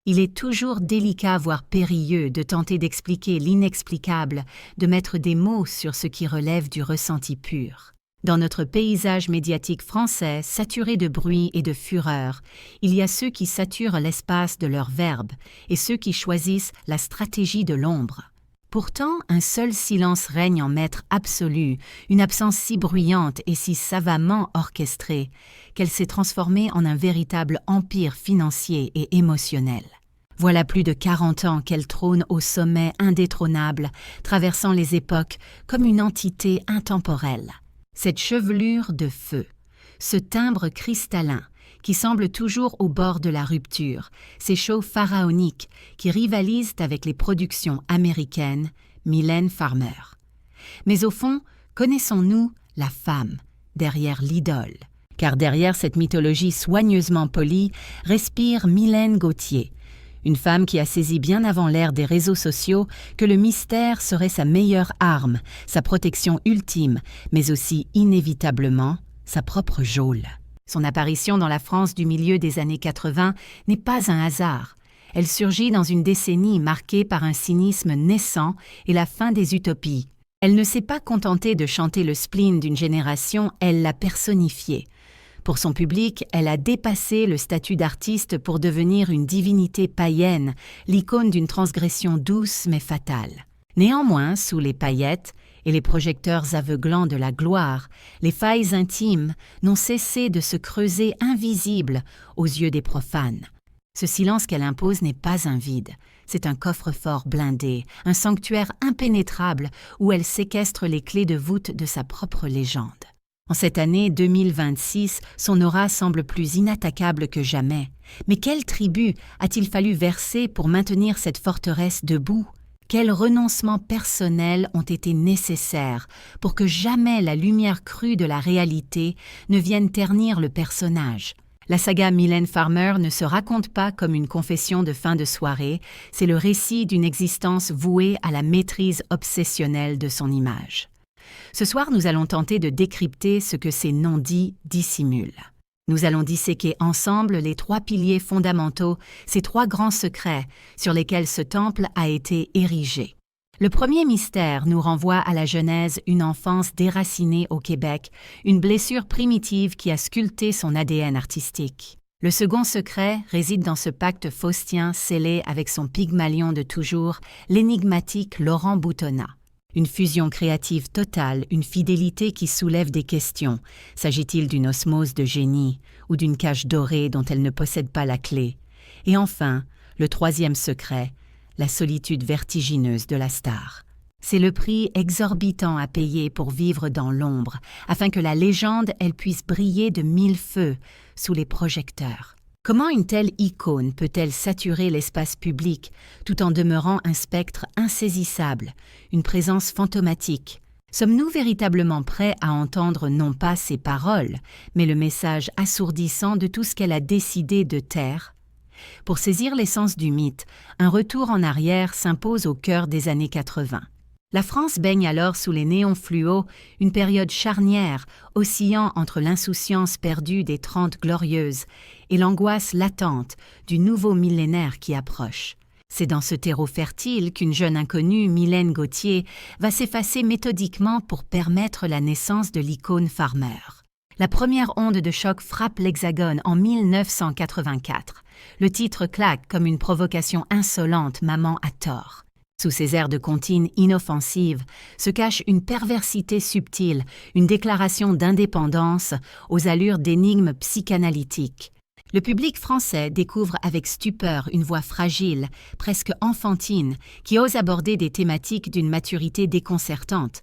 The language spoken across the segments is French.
Il est toujours délicat, voire périlleux, de tenter d'expliquer l'inexplicable, de mettre des mots sur ce qui relève du ressenti pur. Dans notre paysage médiatique français, saturé de bruit et de fureur, il y a ceux qui saturent l'espace de leurs verbes et ceux qui choisissent la stratégie de l'ombre. Pourtant, un seul silence règne en maître absolu, une absence si bruyante et si savamment orchestrée qu'elle s'est transformée en un véritable empire financier et émotionnel. Voilà plus de 40 ans qu'elle trône au sommet indétrônable, traversant les époques comme une entité intemporelle. Cette chevelure de feu, ce timbre cristallin qui semble toujours au bord de la rupture, ces shows pharaoniques qui rivalisent avec les productions américaines, Mylène Farmer. Mais au fond, connaissons-nous la femme derrière l'idole? Car derrière cette mythologie soigneusement polie respire Mylène Gauthier, une femme qui a saisi bien avant l'ère des réseaux sociaux que le mystère serait sa meilleure arme, sa protection ultime, mais aussi inévitablement sa propre geôle. Son apparition dans la France du milieu des années 80 n'est pas un hasard. Elle surgit dans une décennie marquée par un cynisme naissant et la fin des utopies. Elle ne s'est pas contentée de chanter le spleen d'une génération, elle l'a personnifié. Pour son public, elle a dépassé le statut d'artiste pour devenir une divinité païenne, l'icône d'une transgression douce mais fatale. Néanmoins, sous les paillettes et les projecteurs aveuglants de la gloire, les failles intimes n'ont cessé de se creuser invisibles aux yeux des profanes. Ce silence qu'elle impose n'est pas un vide, c'est un coffre-fort blindé, un sanctuaire impénétrable où elle séquestre les clés de voûte de sa propre légende. En cette année 2026, son aura semble plus inattaquable que jamais. Mais quel tribut a-t-il fallu verser pour maintenir cette forteresse debout? Quels renoncements personnels ont été nécessaires pour que jamais la lumière crue de la réalité ne vienne ternir le personnage? La saga Mylène Farmer ne se raconte pas comme une confession de fin de soirée, c'est le récit d'une existence vouée à la maîtrise obsessionnelle de son image. Ce soir, nous allons tenter de décrypter ce que ces non-dits dissimulent. Nous allons disséquer ensemble les 3 piliers fondamentaux, ces 3 grands secrets sur lesquels ce temple a été érigé. Le premier mystère nous renvoie à la genèse, une enfance déracinée au Québec, une blessure primitive qui a sculpté son ADN artistique. Le second secret réside dans ce pacte faustien scellé avec son Pygmalion de toujours, l'énigmatique Laurent Boutonnat. Une fusion créative totale, une fidélité qui soulève des questions. S'agit-il d'une osmose de génie ou d'une cage dorée dont elle ne possède pas la clé? Et enfin, le troisième secret, la solitude vertigineuse de la star. C'est le prix exorbitant à payer pour vivre dans l'ombre, afin que la légende, elle puisse briller de 1000 feux sous les projecteurs. Comment une telle icône peut-elle saturer l'espace public tout en demeurant un spectre insaisissable, une présence fantomatique? Sommes-nous véritablement prêts à entendre non pas ses paroles, mais le message assourdissant de tout ce qu'elle a décidé de taire? Pour saisir l'essence du mythe, un retour en arrière s'impose au cœur des années 80. La France baigne alors sous les néons fluo, une période charnière, oscillant entre l'insouciance perdue des 30 glorieuses et l'angoisse latente du nouveau millénaire qui approche. C'est dans ce terreau fertile qu'une jeune inconnue, Mylène Gauthier, va s'effacer méthodiquement pour permettre la naissance de l'icône Farmer. La première onde de choc frappe l'Hexagone en 1984. Le titre claque comme une provocation insolente, maman a tort. Sous ces airs de comptine inoffensive se cache une perversité subtile, une déclaration d'indépendance aux allures d'énigmes psychanalytiques. Le public français découvre avec stupeur une voix fragile, presque enfantine, qui ose aborder des thématiques d'une maturité déconcertante.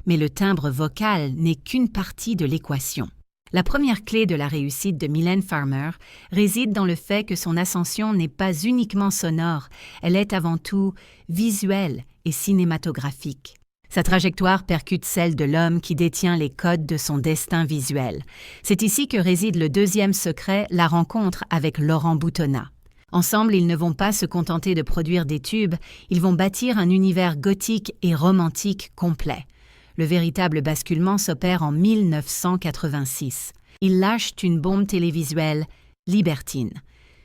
Mais le timbre vocal n'est qu'une partie de l'équation. La première clé de la réussite de Mylène Farmer réside dans le fait que son ascension n'est pas uniquement sonore, elle est avant tout visuelle et cinématographique. Sa trajectoire percute celle de l'homme qui détient les codes de son destin visuel. C'est ici que réside le deuxième secret, la rencontre avec Laurent Boutonnat. Ensemble, ils ne vont pas se contenter de produire des tubes, ils vont bâtir un univers gothique et romantique complet. Le véritable basculement s'opère en 1986. Ils lâchent une bombe télévisuelle libertine.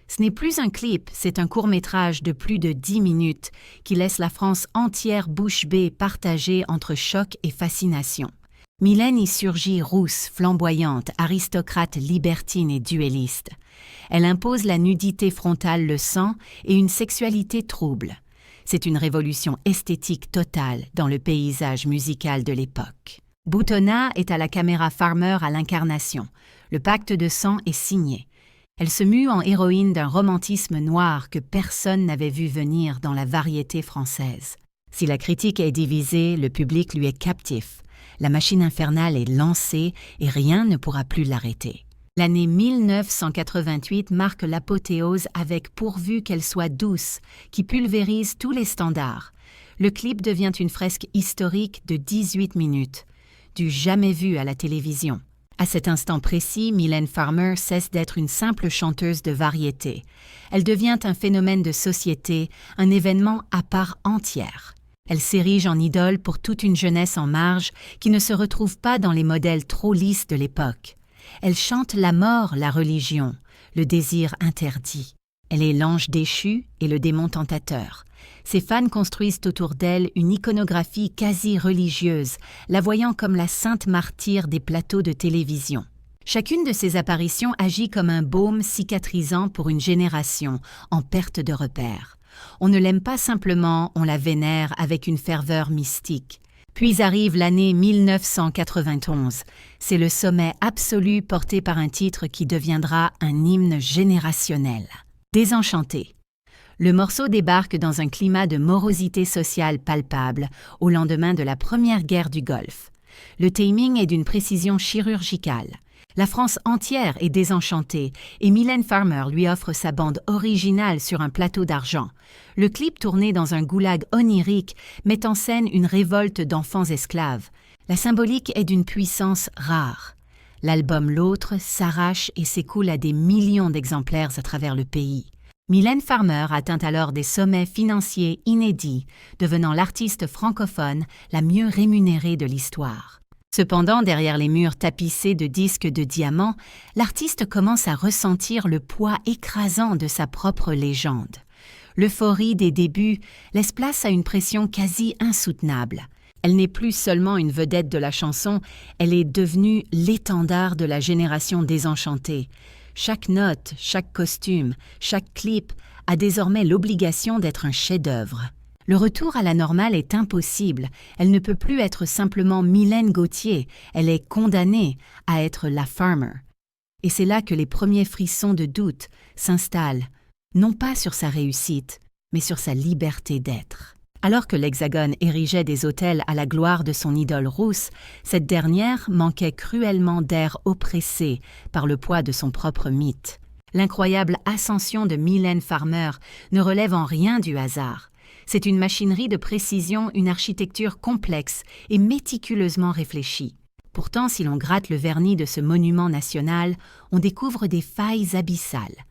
Ce n'est plus un clip, c'est un court-métrage de plus de 10 minutes qui laisse la France entière bouche bée partagée entre choc et fascination. Mylène y surgit rousse, flamboyante, aristocrate libertine et duelliste. Elle impose la nudité frontale, le sang et une sexualité trouble. C'est une révolution esthétique totale dans le paysage musical de l'époque. Boutonna est à la caméra Farmer à l'incarnation. Le pacte de sang est signé. Elle se mue en héroïne d'un romantisme noir que personne n'avait vu venir dans la variété française. Si la critique est divisée, le public lui est captif. La machine infernale est lancée et rien ne pourra plus l'arrêter. L'année 1988 marque l'apothéose avec Pourvu qu'elle soit douce, qui pulvérise tous les standards. Le clip devient une fresque historique de 18 minutes, du jamais vu à la télévision. À cet instant précis, Mylène Farmer cesse d'être une simple chanteuse de variété. Elle devient un phénomène de société, un événement à part entière. Elle s'érige en idole pour toute une jeunesse en marge qui ne se retrouve pas dans les modèles trop lisses de l'époque. Elle chante la mort, la religion, le désir interdit. Elle est l'ange déchu et le démon tentateur. Ses fans construisent autour d'elle une iconographie quasi religieuse, la voyant comme la sainte martyre des plateaux de télévision. Chacune de ses apparitions agit comme un baume cicatrisant pour une génération en perte de repères. On ne l'aime pas simplement, on la vénère avec une ferveur mystique. Puis arrive l'année 1991. C'est le sommet absolu porté par un titre qui deviendra un hymne générationnel. Désenchantée. Le morceau débarque dans un climat de morosité sociale palpable au lendemain de la première guerre du Golfe. Le timing est d'une précision chirurgicale. La France entière est désenchantée et Mylène Farmer lui offre sa bande originale sur un plateau d'argent. Le clip tourné dans un goulag onirique met en scène une révolte d'enfants esclaves. La symbolique est d'une puissance rare. L'album L'Autre s'arrache et s'écoule à des millions d'exemplaires à travers le pays. Mylène Farmer atteint alors des sommets financiers inédits, devenant l'artiste francophone la mieux rémunérée de l'histoire. Cependant, derrière les murs tapissés de disques de diamants, l'artiste commence à ressentir le poids écrasant de sa propre légende. L'euphorie des débuts laisse place à une pression quasi insoutenable. Elle n'est plus seulement une vedette de la chanson, elle est devenue l'étendard de la génération désenchantée. Chaque note, chaque costume, chaque clip a désormais l'obligation d'être un chef-d'œuvre. Le retour à la normale est impossible. Elle ne peut plus être simplement Mylène Gauthier. Elle est condamnée à être la Farmer. Et c'est là que les premiers frissons de doute s'installent, non pas sur sa réussite, mais sur sa liberté d'être. Alors que l'Hexagone érigeait des autels à la gloire de son idole rousse, cette dernière manquait cruellement d'air oppressé par le poids de son propre mythe. L'incroyable ascension de Mylène Farmer ne relève en rien du hasard. C'est une machinerie de précision, une architecture complexe et méticuleusement réfléchie. Pourtant, si l'on gratte le vernis de ce monument national, on découvre des failles abyssales.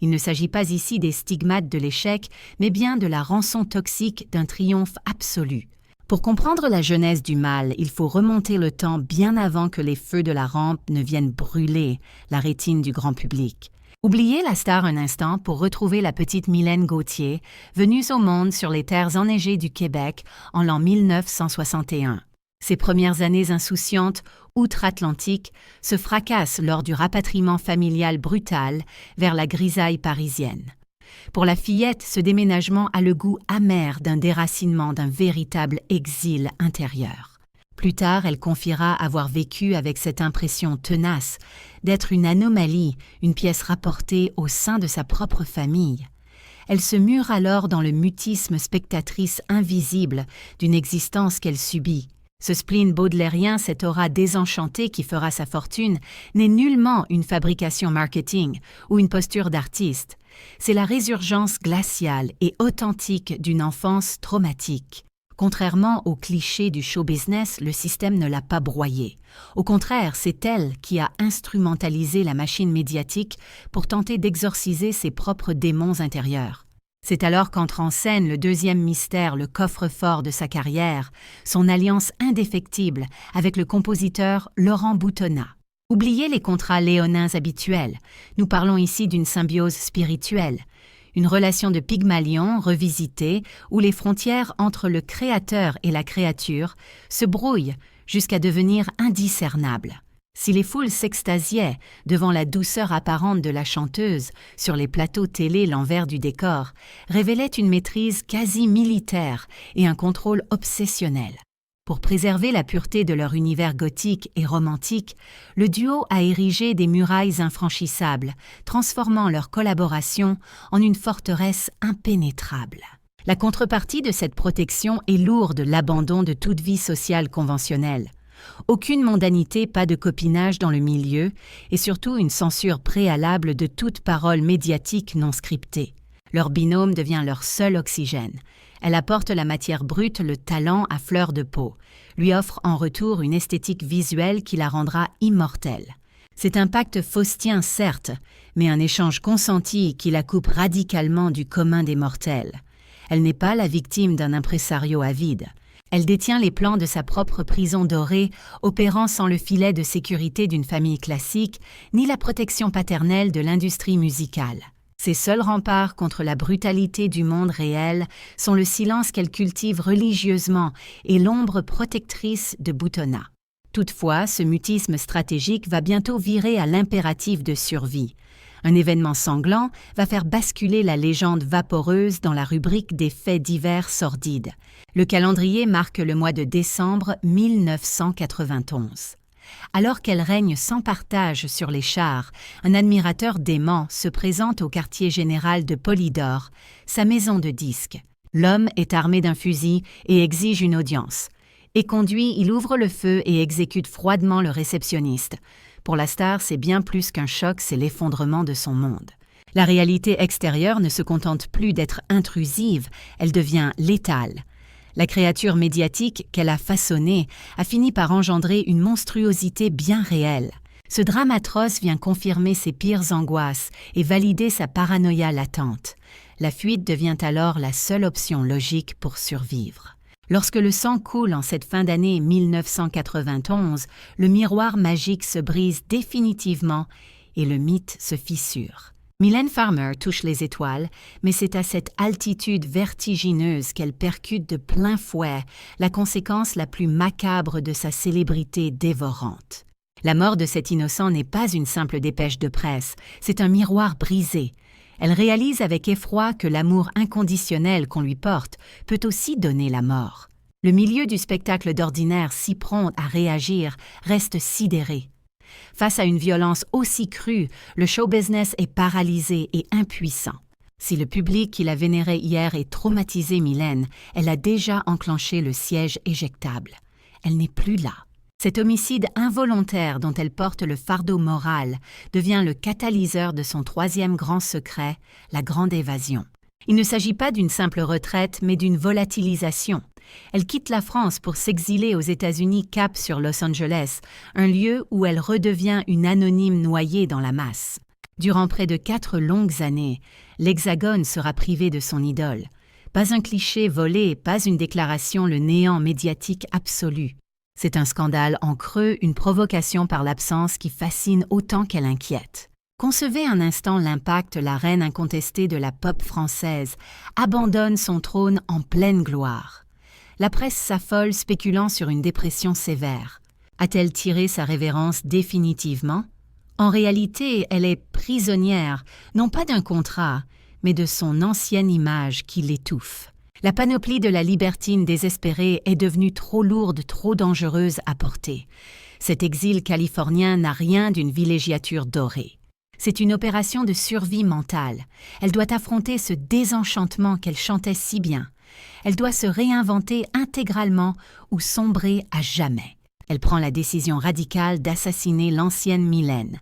Il ne s'agit pas ici des stigmates de l'échec, mais bien de la rançon toxique d'un triomphe absolu. Pour comprendre la genèse du mal, il faut remonter le temps bien avant que les feux de la rampe ne viennent brûler la rétine du grand public. Oubliez la star un instant pour retrouver la petite Mylène Gauthier, venue au monde sur les terres enneigées du Québec en l'an 1961. Ses premières années insouciantes, outre-Atlantique, se fracassent lors du rapatriement familial brutal vers la grisaille parisienne. Pour la fillette, ce déménagement a le goût amer d'un déracinement, d'un véritable exil intérieur. Plus tard, elle confiera avoir vécu avec cette impression tenace d'être une anomalie, une pièce rapportée au sein de sa propre famille. Elle se mure alors dans le mutisme spectatrice invisible d'une existence qu'elle subit. Ce spleen baudelairien, cette aura désenchantée qui fera sa fortune, n'est nullement une fabrication marketing ou une posture d'artiste. C'est la résurgence glaciale et authentique d'une enfance traumatique. Contrairement aux clichés du show business, le système ne l'a pas broyée. Au contraire, c'est elle qui a instrumentalisé la machine médiatique pour tenter d'exorciser ses propres démons intérieurs. C'est alors qu'entre en scène le deuxième mystère, le coffre-fort de sa carrière, son alliance indéfectible avec le compositeur Laurent Boutonnat. Oubliez les contrats léonins habituels. Nous parlons ici d'une symbiose spirituelle, une relation de Pygmalion revisitée où les frontières entre le créateur et la créature se brouillent jusqu'à devenir indiscernables. Si les foules s'extasiaient devant la douceur apparente de la chanteuse sur les plateaux télé, l'envers du décor révélait une maîtrise quasi militaire et un contrôle obsessionnel. Pour préserver la pureté de leur univers gothique et romantique, le duo a érigé des murailles infranchissables, transformant leur collaboration en une forteresse impénétrable. La contrepartie de cette protection est lourde, l'abandon de toute vie sociale conventionnelle. Aucune mondanité, pas de copinage dans le milieu, et surtout une censure préalable de toute parole médiatique non scriptée. Leur binôme devient leur seul oxygène. Elle apporte la matière brute, le talent à fleur de peau, lui offre en retour une esthétique visuelle qui la rendra immortelle. C'est un pacte faustien, certes, mais un échange consenti qui la coupe radicalement du commun des mortels. Elle n'est pas la victime d'un impresario avide. Elle détient les plans de sa propre prison dorée, opérant sans le filet de sécurité d'une famille classique, ni la protection paternelle de l'industrie musicale. Ses seuls remparts contre la brutalité du monde réel sont le silence qu'elle cultive religieusement et l'ombre protectrice de Boutonnat. Toutefois, ce mutisme stratégique va bientôt virer à l'impératif de survie. Un événement sanglant va faire basculer la légende vaporeuse dans la rubrique des faits divers sordides. Le calendrier marque le mois de décembre 1991. Alors qu'elle règne sans partage sur les chars, un admirateur dément se présente au quartier général de Polydore, sa maison de disques. L'homme est armé d'un fusil et exige une audience. Éconduit, il ouvre le feu et exécute froidement le réceptionniste. Pour la star, c'est bien plus qu'un choc, c'est l'effondrement de son monde. La réalité extérieure ne se contente plus d'être intrusive, elle devient létale. La créature médiatique qu'elle a façonnée a fini par engendrer une monstruosité bien réelle. Ce drame atroce vient confirmer ses pires angoisses et valider sa paranoïa latente. La fuite devient alors la seule option logique pour survivre. Lorsque le sang coule en cette fin d'année 1991, le miroir magique se brise définitivement et le mythe se fissure. Mylène Farmer touche les étoiles, mais c'est à cette altitude vertigineuse qu'elle percute de plein fouet la conséquence la plus macabre de sa célébrité dévorante. La mort de cet innocent n'est pas une simple dépêche de presse, c'est un miroir brisé. Elle réalise avec effroi que l'amour inconditionnel qu'on lui porte peut aussi donner la mort. Le milieu du spectacle d'ordinaire, si prompt à réagir, reste sidéré. Face à une violence aussi crue, le show business est paralysé et impuissant. Si le public qui la vénérait hier est traumatisé Mylène, elle a déjà enclenché le siège éjectable. Elle n'est plus là. Cet homicide involontaire dont elle porte le fardeau moral devient le catalyseur de son troisième grand secret, la grande évasion. Il ne s'agit pas d'une simple retraite, mais d'une volatilisation. Elle quitte la France pour s'exiler aux États-Unis cap sur Los Angeles, un lieu où elle redevient une anonyme noyée dans la masse. Durant près de 4 longues années, l'Hexagone sera privé de son idole. Pas un cliché volé, pas une déclaration, le néant médiatique absolu. C'est un scandale en creux, une provocation par l'absence qui fascine autant qu'elle inquiète. Concevez un instant l'impact, la reine incontestée de la pop française abandonne son trône en pleine gloire. La presse s'affole spéculant sur une dépression sévère. A-t-elle tiré sa révérence définitivement? En réalité, elle est prisonnière, non pas d'un contrat, mais de son ancienne image qui l'étouffe. La panoplie de la libertine désespérée est devenue trop lourde, trop dangereuse à porter. Cet exil californien n'a rien d'une villégiature dorée. C'est une opération de survie mentale. Elle doit affronter ce désenchantement qu'elle chantait si bien. Elle doit se réinventer intégralement ou sombrer à jamais. Elle prend la décision radicale d'assassiner l'ancienne Mylène.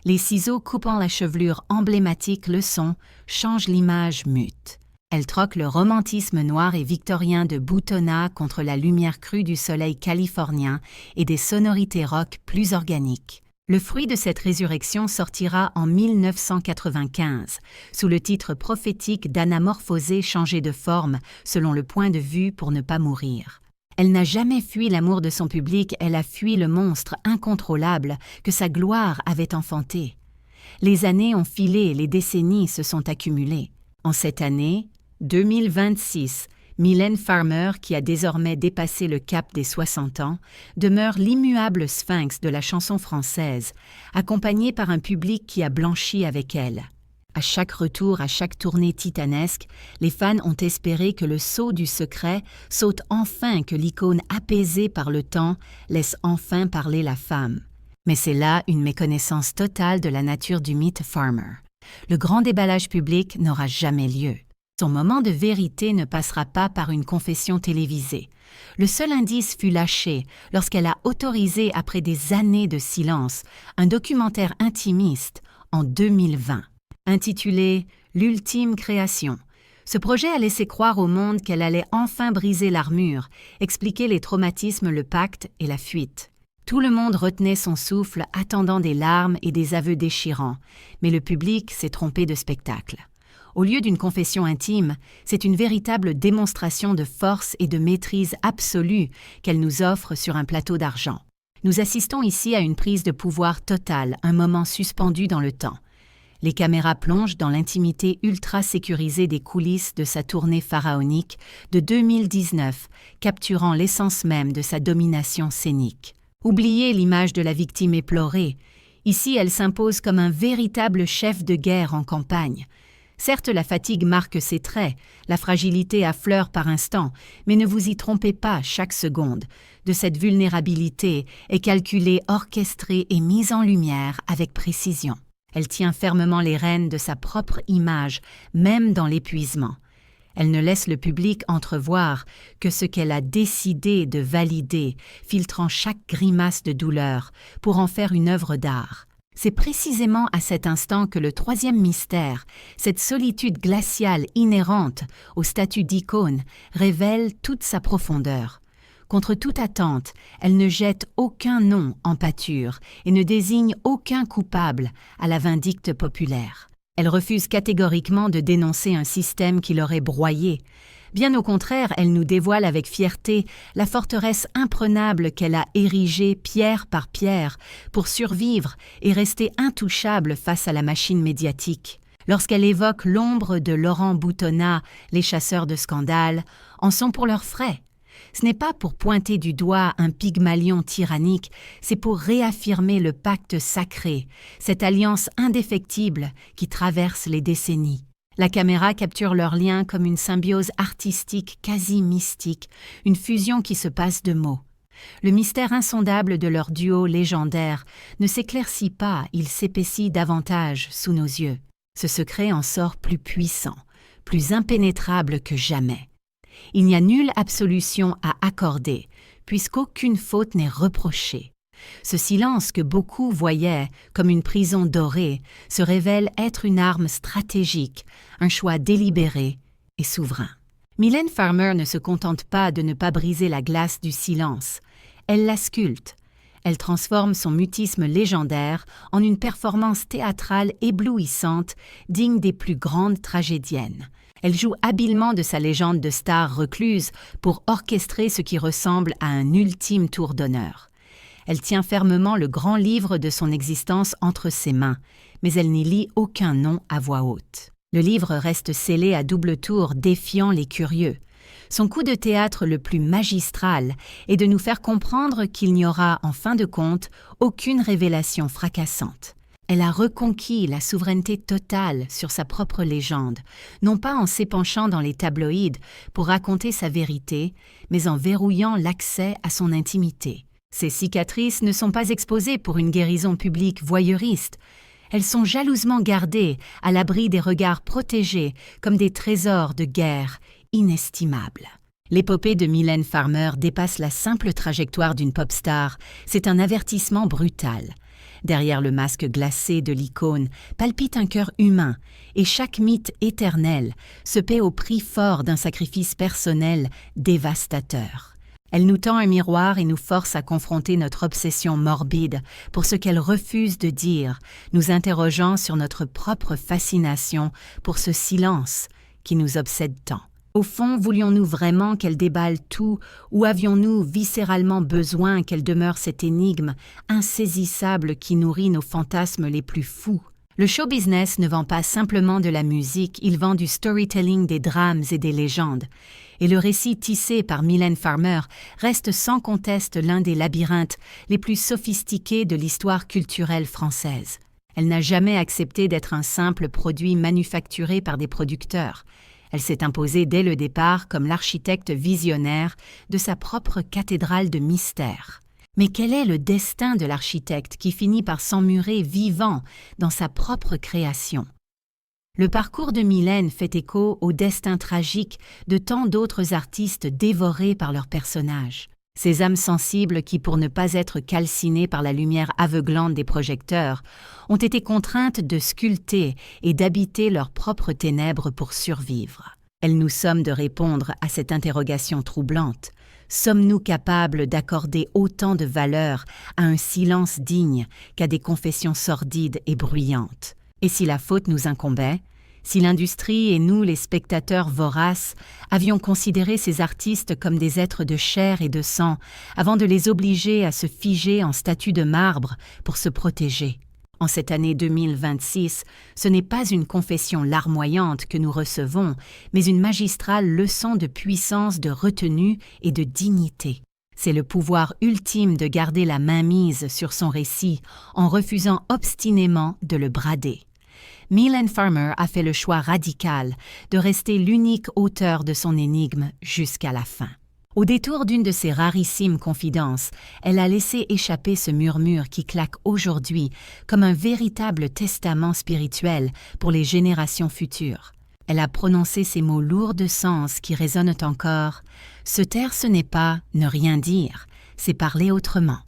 Les ciseaux coupant la chevelure emblématique le son changent l'image mute. Elle troque le romantisme noir et victorien de Boutonnat contre la lumière crue du soleil californien et des sonorités rock plus organiques. Le fruit de cette résurrection sortira en 1995, sous le titre prophétique d'Anamorphosée changée de forme selon le point de vue pour ne pas mourir. Elle n'a jamais fui l'amour de son public, elle a fui le monstre incontrôlable que sa gloire avait enfanté. Les années ont filé, les décennies se sont accumulées. En cette année, 2026, Mylène Farmer, qui a désormais dépassé le cap des 60 ans, demeure l'immuable sphinx de la chanson française, accompagnée par un public qui a blanchi avec elle. À chaque retour, à chaque tournée titanesque, les fans ont espéré que le sceau du secret saute enfin, que l'icône apaisée par le temps laisse enfin parler la femme. Mais c'est là une méconnaissance totale de la nature du mythe Farmer. Le grand déballage public n'aura jamais lieu. Son moment de vérité ne passera pas par une confession télévisée. Le seul indice fut lâché lorsqu'elle a autorisé, après des années de silence, un documentaire intimiste en 2020, intitulé « L'ultime création ». Ce projet a laissé croire au monde qu'elle allait enfin briser l'armure, expliquer les traumatismes, le pacte et la fuite. Tout le monde retenait son souffle, attendant des larmes et des aveux déchirants, mais le public s'est trompé de spectacle. Au lieu d'une confession intime, c'est une véritable démonstration de force et de maîtrise absolue qu'elle nous offre sur un plateau d'argent. Nous assistons ici à une prise de pouvoir totale, un moment suspendu dans le temps. Les caméras plongent dans l'intimité ultra sécurisée des coulisses de sa tournée pharaonique de 2019, capturant l'essence même de sa domination scénique. Oubliez l'image de la victime éplorée. Ici, elle s'impose comme un véritable chef de guerre en campagne. Certes, la fatigue marque ses traits, la fragilité affleure par instants, mais ne vous y trompez pas chaque seconde. De cette vulnérabilité est calculée, orchestrée et mise en lumière avec précision. Elle tient fermement les rênes de sa propre image, même dans l'épuisement. Elle ne laisse le public entrevoir que ce qu'elle a décidé de valider, filtrant chaque grimace de douleur pour en faire une œuvre d'art. C'est précisément à cet instant que le troisième mystère, cette solitude glaciale inhérente au statut d'icône, révèle toute sa profondeur. Contre toute attente, elle ne jette aucun nom en pâture et ne désigne aucun coupable à la vindicte populaire. Elle refuse catégoriquement de dénoncer un système qui l'aurait broyée. Bien au contraire, elle nous dévoile avec fierté la forteresse imprenable qu'elle a érigée pierre par pierre pour survivre et rester intouchable face à la machine médiatique. Lorsqu'elle évoque l'ombre de Laurent Boutonnat, les chasseurs de scandales en sont pour leurs frais. Ce n'est pas pour pointer du doigt un Pygmalion tyrannique, c'est pour réaffirmer le pacte sacré, cette alliance indéfectible qui traverse les décennies. La caméra capture leur lien comme une symbiose artistique quasi mystique, une fusion qui se passe de mots. Le mystère insondable de leur duo légendaire ne s'éclaircit pas, il s'épaissit davantage sous nos yeux. Ce secret en sort plus puissant, plus impénétrable que jamais. Il n'y a nulle absolution à accorder, puisqu'aucune faute n'est reprochée. Ce silence que beaucoup voyaient comme une prison dorée se révèle être une arme stratégique, un choix délibéré et souverain. Mylène Farmer ne se contente pas de ne pas briser la glace du silence. Elle la sculpte. Elle transforme son mutisme légendaire en une performance théâtrale éblouissante, digne des plus grandes tragédiennes. Elle joue habilement de sa légende de star recluse pour orchestrer ce qui ressemble à un ultime tour d'honneur. Elle tient fermement le grand livre de son existence entre ses mains, mais elle n'y lit aucun nom à voix haute. Le livre reste scellé à double tour, défiant les curieux. Son coup de théâtre le plus magistral est de nous faire comprendre qu'il n'y aura, en fin de compte, aucune révélation fracassante. Elle a reconquis la souveraineté totale sur sa propre légende, non pas en s'épanchant dans les tabloïds pour raconter sa vérité, mais en verrouillant l'accès à son intimité. Ses cicatrices ne sont pas exposées pour une guérison publique voyeuriste. Elles sont jalousement gardées à l'abri des regards protégés comme des trésors de guerre inestimables. L'épopée de Mylène Farmer dépasse la simple trajectoire d'une pop star. C'est un avertissement brutal. Derrière le masque glacé de l'icône palpite un cœur humain, et chaque mythe éternel se paie au prix fort d'un sacrifice personnel dévastateur. Elle nous tend un miroir et nous force à confronter notre obsession morbide pour ce qu'elle refuse de dire, nous interrogeant sur notre propre fascination pour ce silence qui nous obsède tant. Au fond, voulions-nous vraiment qu'elle déballe tout ou avions-nous viscéralement besoin qu'elle demeure cette énigme insaisissable qui nourrit nos fantasmes les plus fous? Le show business ne vend pas simplement de la musique, il vend du storytelling, des drames et des légendes. Et le récit tissé par Mylène Farmer reste sans conteste l'un des labyrinthes les plus sophistiqués de l'histoire culturelle française. Elle n'a jamais accepté d'être un simple produit manufacturé par des producteurs. Elle s'est imposée dès le départ comme l'architecte visionnaire de sa propre cathédrale de mystère. Mais quel est le destin de l'architecte qui finit par s'emmurer vivant dans sa propre création? Le parcours de Mylène fait écho au destin tragique de tant d'autres artistes dévorés par leurs personnages. Ces âmes sensibles qui, pour ne pas être calcinées par la lumière aveuglante des projecteurs, ont été contraintes de sculpter et d'habiter leurs propres ténèbres pour survivre. Elles nous somment de répondre à cette interrogation troublante. Sommes-nous capables d'accorder autant de valeur à un silence digne qu'à des confessions sordides et bruyantes? Et si la faute nous incombait? Si l'industrie et nous, les spectateurs voraces, avions considéré ces artistes comme des êtres de chair et de sang, avant de les obliger à se figer en statues de marbre pour se protéger? En cette année 2026, ce n'est pas une confession larmoyante que nous recevons, mais une magistrale leçon de puissance, de retenue et de dignité. C'est le pouvoir ultime de garder la mainmise sur son récit en refusant obstinément de le brader. Mylène Farmer a fait le choix radical de rester l'unique auteur de son énigme jusqu'à la fin. Au détour d'une de ses rarissimes confidences, elle a laissé échapper ce murmure qui claque aujourd'hui comme un véritable testament spirituel pour les générations futures. Elle a prononcé ces mots lourds de sens qui résonnent encore. Se taire, ce n'est pas ne rien dire, c'est parler autrement.